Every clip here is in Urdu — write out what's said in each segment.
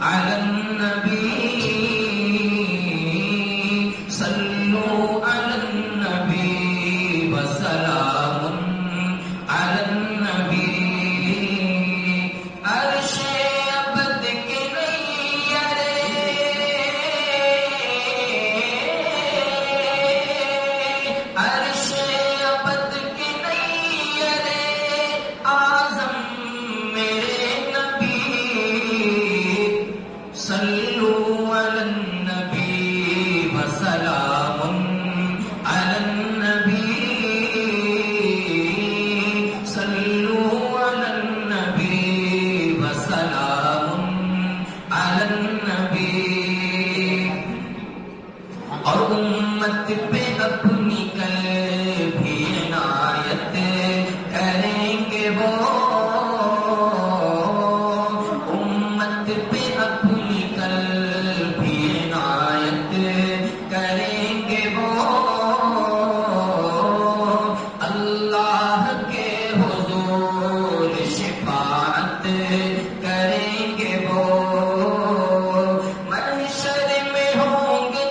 علی النبی صلوا علی النبی وسلام علی النبی عرش ابد کے نیرے عرش ابد کے نیرے اعظم میرے نبی صلوا علی النبی وسلام علی النبی صلوا علی النبی وسلام علی النبی اور امت پہ اپنی بھی عنایت کریں گے وہ امت پہ اپنی بھی عنایت کریں گے وہ اللہ کے حضور شفاعت کریں گے وہ محشر میں ہوں گے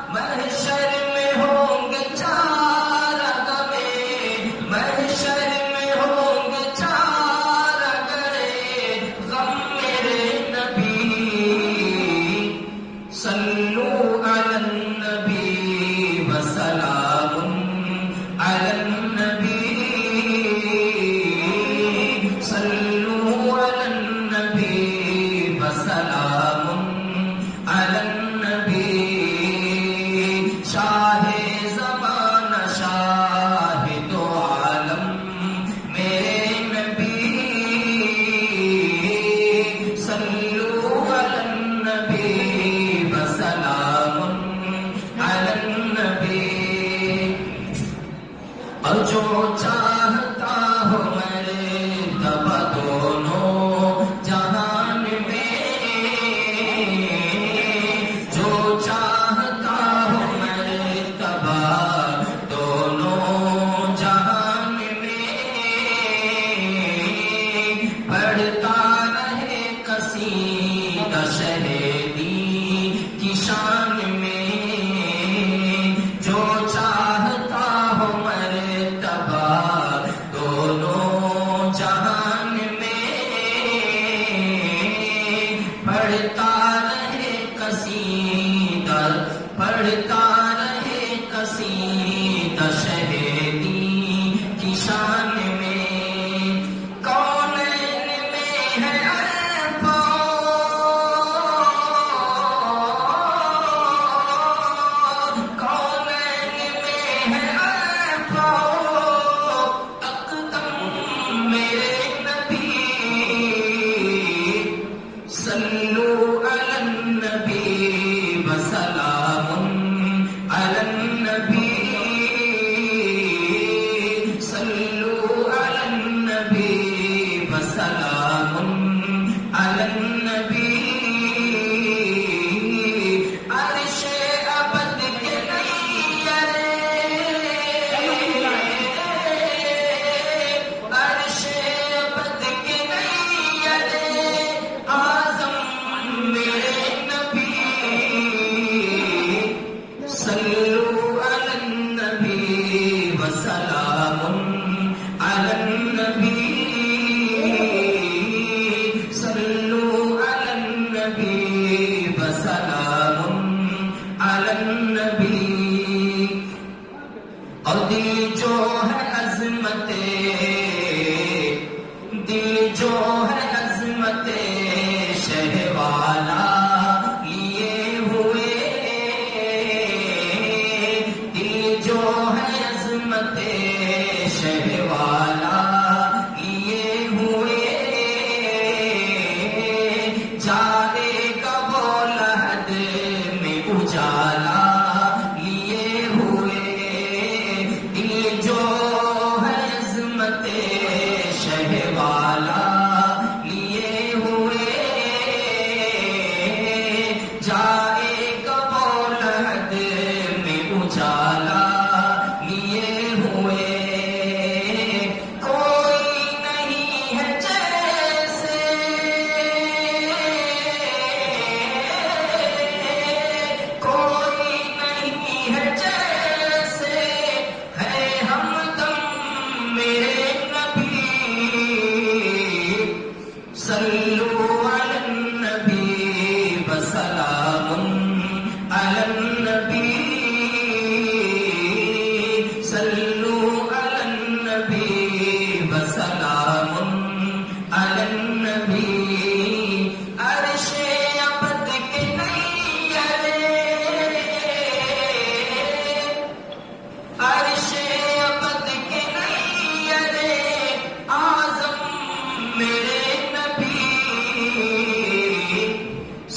محشر میں ہوں گے چار گمے محشر میں ہوں گے چار گڑے غم میرے نبی صلوا علی النبی وسلام علی النبی صلوا علی النبی وسلام علی النبی شاہ زمانہ شاہ دو عالم میرے نبی صلوا علی النبی وسلام علی النبی اور جو چاہتا ہو مرتبہ دونوں جہان میں جو چاہتا ہو مرتبہ دونوں جہان میں پڑھتا رہے قصیدہ شہیدی کی شان میں جو چاہتا ہو مرتبہ دونوں جہان میں پڑھتا رہے قصیدہ شہیدی کی شان میں کونین میں ہے کونین میں ہے اقدم میرے نبی صلوا علی النبی وسلام علی النبی صلوا علی النبی وسلام علی النبی عرش ابد کے نیرے عرش ابد کے نیرے اعظم میرے نبی صلوا علی النبی وسلام علی النبی صلوا علی النبی وسلام علی النبی اور دل جو ہے عظمت دل جو ہے عظمت شہ والا لیے ہوئے دل جو ہے عظمت شہ والا لیے ہوئے جائے گا وہ لحد میں اجالا لیے ہوئے دل جو ہے عظمت شہ والا لیے ہوئے وسلام علی النبی عرش ابد کے نیرے عرش ابد کے نیرے اعظم میرے نبی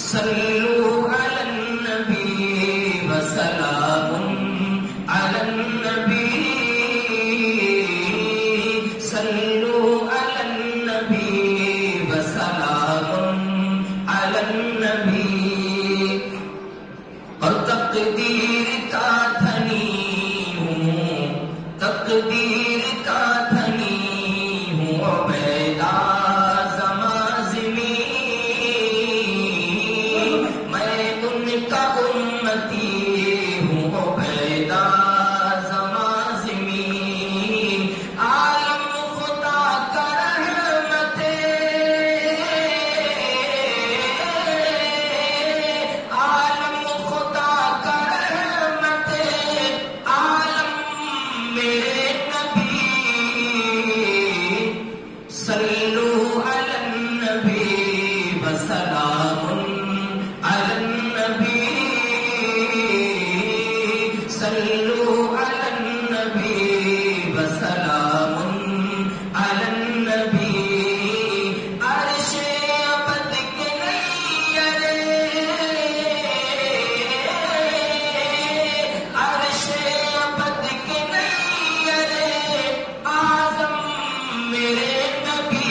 صلو علی النبی وسلام علی النبی صلو علی النبی وسلام علی النبی اور تقدیر کا دھنی ہوں تقدیر کا دھنی ہوں عبیدہ زمازمی میں ان کا امتی ہوں عبیدہ زمازمی عالم خدا کا رحمت عالم خدا کا رحمت عالم میرے نبی صلو علی النبی وسلام علی النبی صلو علی النبی وسلام علی النبی عرش ابد کے نیرے عرش ابد کے نیرے اعظم میرے نبی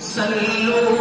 صلو